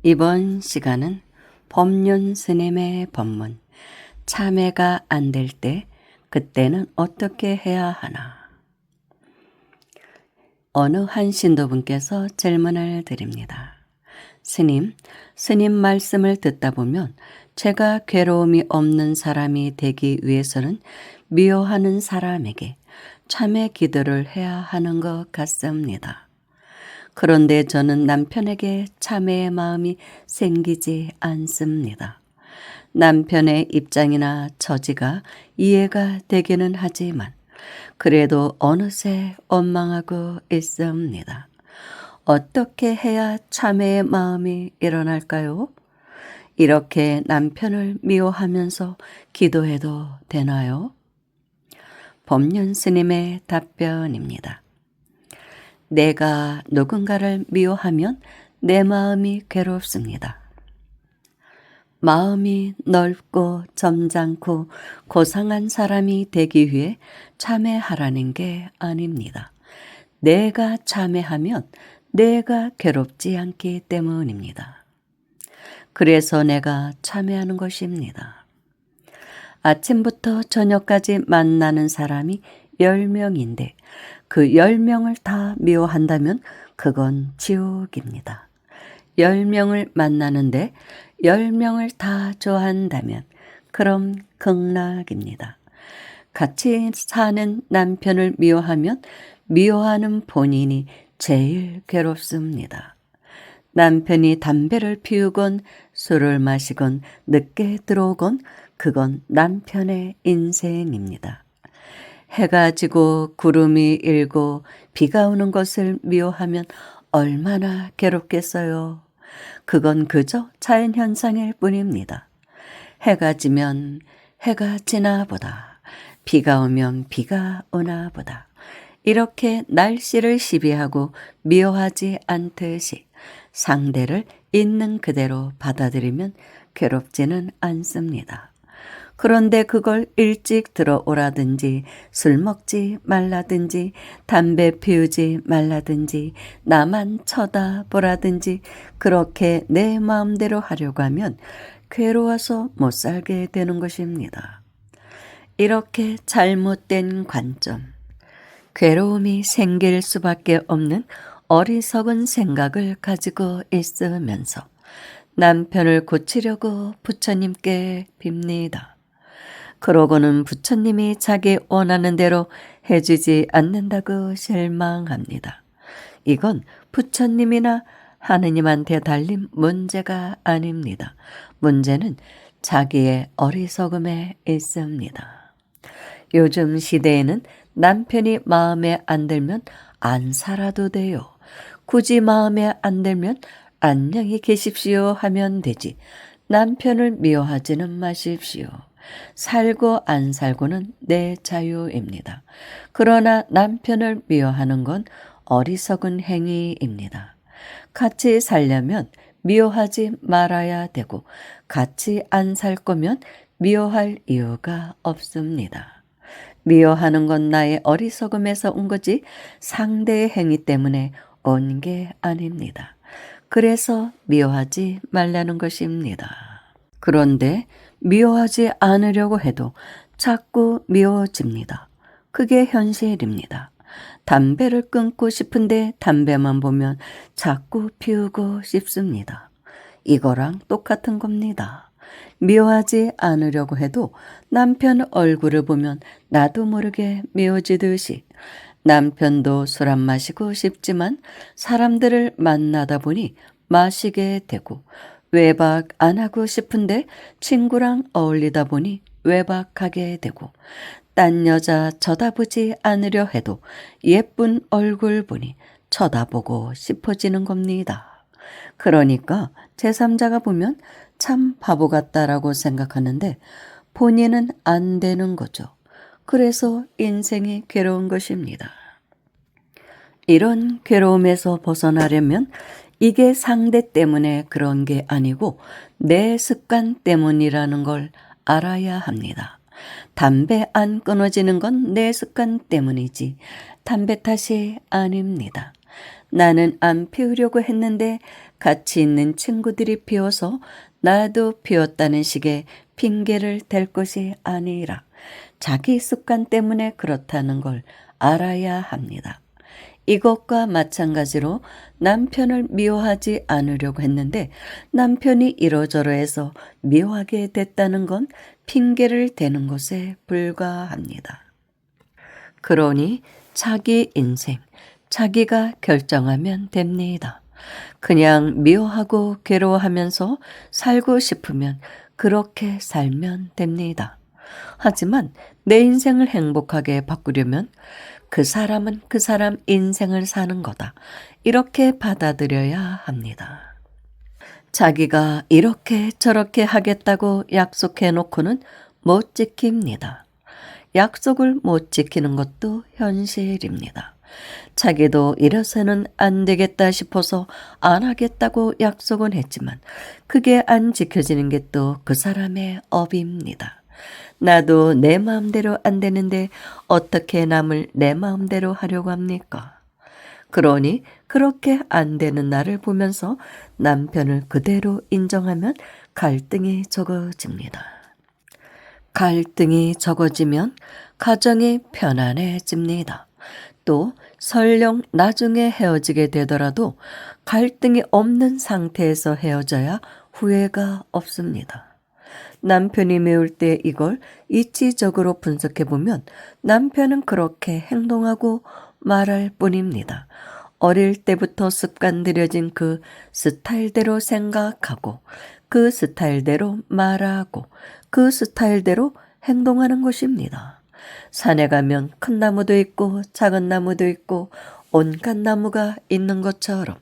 이번 시간은 법륜 스님의 법문, 참회가 안 될 때 그때는 어떻게 해야 하나. 어느 한 신도분께서 질문을 드립니다. 스님 말씀을 듣다 보면 제가 괴로움이 없는 사람이 되기 위해서는 미워하는 사람에게 참회 기도를 해야 하는 것 같습니다. 그런데 저는 남편에게 참회의 마음이 생기지 않습니다. 남편의 입장이나 처지가 이해가 되기는 하지만 그래도 어느새 원망하고 있습니다. 어떻게 해야 참회의 마음이 일어날까요? 이렇게 남편을 미워하면서 기도해도 되나요? 법륜 스님의 답변입니다. 내가 누군가를 미워하면 내 마음이 괴롭습니다. 마음이 넓고 점잖고 고상한 사람이 되기 위해 참회하라는 게 아닙니다. 내가 참회하면 내가 괴롭지 않기 때문입니다. 그래서 내가 참회하는 것입니다. 아침부터 저녁까지 만나는 사람이 10명인데 그 10명을 다 미워한다면 그건 지옥입니다. 10명을 만나는데 10명을 다 좋아한다면 그럼 극락입니다. 같이 사는 남편을 미워하면 미워하는 본인이 제일 괴롭습니다. 남편이 담배를 피우건 술을 마시건 늦게 들어오건 그건 남편의 인생입니다. 해가 지고 구름이 일고 비가 오는 것을 미워하면 얼마나 괴롭겠어요. 그건 그저 자연현상일 뿐입니다. 해가 지면 해가 지나 보다, 비가 오면 비가 오나 보다. 이렇게 날씨를 시비하고 미워하지 않듯이 상대를 있는 그대로 받아들이면 괴롭지는 않습니다. 그런데 그걸 일찍 들어오라든지 술 먹지 말라든지 담배 피우지 말라든지 나만 쳐다보라든지 그렇게 내 마음대로 하려고 하면 괴로워서 못 살게 되는 것입니다. 이렇게 잘못된 관점, 괴로움이 생길 수밖에 없는 어리석은 생각을 가지고 있으면서 남편을 고치려고 부처님께 빕니다. 그러고는 부처님이 자기 원하는 대로 해주지 않는다고 실망합니다. 이건 부처님이나 하느님한테 달린 문제가 아닙니다. 문제는 자기의 어리석음에 있습니다. 요즘 시대에는 남편이 마음에 안 들면 안 살아도 돼요. 굳이 마음에 안 들면 안녕히 계십시오 하면 되지. 남편을 미워하지는 마십시오. 살고 안 살고는 내 자유입니다. 그러나 남편을 미워하는 건 어리석은 행위입니다. 같이 살려면 미워하지 말아야 되고 같이 안 살 거면 미워할 이유가 없습니다. 미워하는 건 나의 어리석음에서 온 거지 상대의 행위 때문에 온 게 아닙니다. 그래서 미워하지 말라는 것입니다. 그런데 미워하지 않으려고 해도 자꾸 미워집니다. 그게 현실입니다. 담배를 끊고 싶은데 담배만 보면 자꾸 피우고 싶습니다. 이거랑 똑같은 겁니다. 미워하지 않으려고 해도 남편 얼굴을 보면 나도 모르게 미워지듯이 남편도 술 안 마시고 싶지만 사람들을 만나다 보니 마시게 되고 외박 안 하고 싶은데 친구랑 어울리다 보니 외박하게 되고 딴 여자 쳐다보지 않으려 해도 예쁜 얼굴 보니 쳐다보고 싶어지는 겁니다. 그러니까 제3자가 보면 참 바보 같다라고 생각하는데 본인은 안 되는 거죠. 그래서 인생이 괴로운 것입니다. 이런 괴로움에서 벗어나려면 이게 상대 때문에 그런 게 아니고 내 습관 때문이라는 걸 알아야 합니다. 담배 안 끊어지는 건 내 습관 때문이지 담배 탓이 아닙니다. 나는 안 피우려고 했는데 같이 있는 친구들이 피워서 나도 피웠다는 식의 핑계를 댈 것이 아니라 자기 습관 때문에 그렇다는 걸 알아야 합니다. 이것과 마찬가지로 남편을 미워하지 않으려고 했는데 남편이 이러저러해서 미워하게 됐다는 건 핑계를 대는 것에 불과합니다. 그러니 자기 인생, 자기가 결정하면 됩니다. 그냥 미워하고 괴로워하면서 살고 싶으면 그렇게 살면 됩니다. 하지만 내 인생을 행복하게 바꾸려면 그 사람은 그 사람 인생을 사는 거다. 이렇게 받아들여야 합니다. 자기가 이렇게 저렇게 하겠다고 약속해 놓고는 못 지킵니다. 약속을 못 지키는 것도 현실입니다. 자기도 이래서는 안 되겠다 싶어서 안 하겠다고 약속은 했지만 그게 안 지켜지는 게 또 그 사람의 업입니다. 나도 내 마음대로 안 되는데 어떻게 남을 내 마음대로 하려고 합니까? 그러니 그렇게 안 되는 나를 보면서 남편을 그대로 인정하면 갈등이 적어집니다. 갈등이 적어지면 가정이 편안해집니다. 또 설령 나중에 헤어지게 되더라도 갈등이 없는 상태에서 헤어져야 후회가 없습니다. 남편이 미울 때 이걸 이치적으로 분석해 보면 남편은 그렇게 행동하고 말할 뿐입니다. 어릴 때부터 습관 들여진 그 스타일대로 생각하고 그 스타일대로 말하고 그 스타일대로 행동하는 것입니다. 산에 가면 큰 나무도 있고 작은 나무도 있고 온갖 나무가 있는 것처럼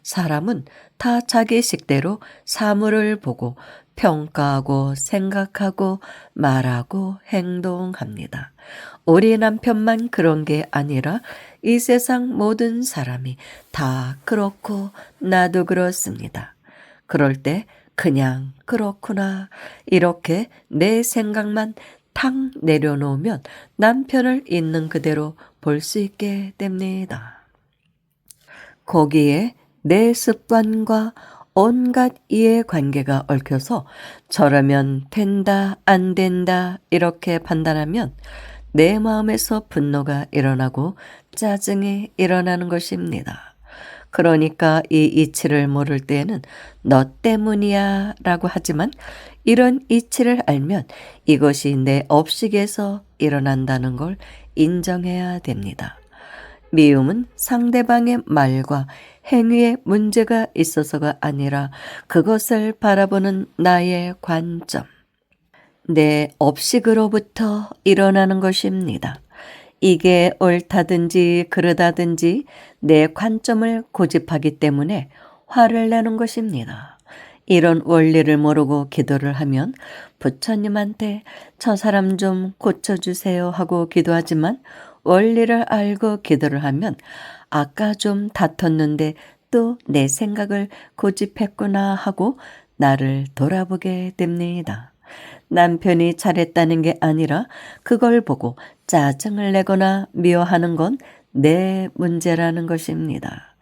사람은 다 자기 식대로 사물을 보고 평가하고 생각하고 말하고 행동합니다. 우리 남편만 그런 게 아니라 이 세상 모든 사람이 다 그렇고 나도 그렇습니다. 그럴 때 그냥 그렇구나 이렇게 내 생각만 탁 내려놓으면 남편을 있는 그대로 볼 수 있게 됩니다. 거기에 내 습관과 온갖 이해관계가 얽혀서 저러면 된다, 안 된다 이렇게 판단하면 내 마음에서 분노가 일어나고 짜증이 일어나는 것입니다. 그러니까 이 이치를 모를 때에는 너 때문이야 라고 하지만 이런 이치를 알면 이것이 내 업식에서 일어난다는 걸 인정해야 됩니다. 미움은 상대방의 말과 행위에 문제가 있어서가 아니라 그것을 바라보는 나의 관점, 내 업식으로부터 일어나는 것입니다. 이게 옳다든지 그르다든지 내 관점을 고집하기 때문에 화를 내는 것입니다. 이런 원리를 모르고 기도를 하면 부처님한테 저 사람 좀 고쳐주세요 하고 기도하지만 원리를 알고 기도를 하면 아까 좀 다퉜는데 또 내 생각을 고집했구나 하고 나를 돌아보게 됩니다. 남편이 잘했다는 게 아니라 그걸 보고 짜증을 내거나 미워하는 건 내 문제라는 것입니다.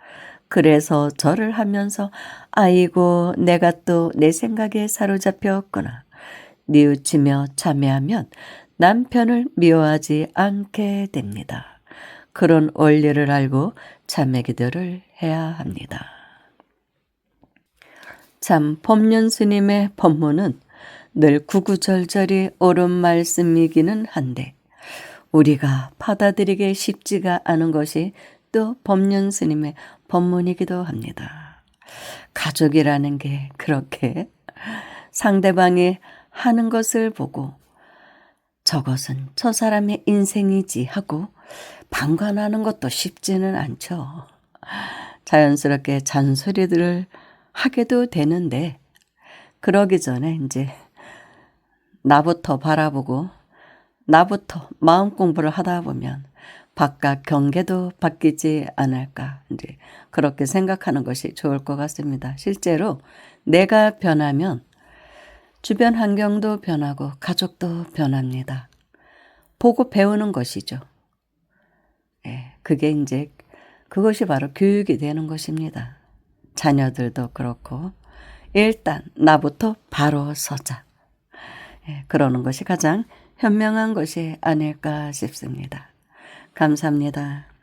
그래서 절을 하면서 아이고 내가 또 내 생각에 사로잡혔구나 뉘우치며 참회하면 남편을 미워하지 않게 됩니다. 그런 원리를 알고 참회 기도를 해야 합니다. 참 법륜 스님의 법문은 늘 구구절절이 옳은 말씀이기는 한데 우리가 받아들이기 쉽지가 않은 것이 또 법륜 스님의 법문이기도 합니다. 가족이라는 게 그렇게 상대방이 하는 것을 보고 저것은 저 사람의 인생이지 하고 방관하는 것도 쉽지는 않죠. 자연스럽게 잔소리들을 하게도 되는데 그러기 전에 이제 나부터 바라보고 나부터 마음 공부를 하다 보면 바깥 경계도 바뀌지 않을까 이제 그렇게 생각하는 것이 좋을 것 같습니다. 실제로 내가 변하면 주변 환경도 변하고 가족도 변합니다. 보고 배우는 것이죠. 예, 그게 이제 그것이 바로 교육이 되는 것입니다. 자녀들도 그렇고 일단 나부터 바로 서자. 그러는 것이 가장 현명한 것이 아닐까 싶습니다. 감사합니다.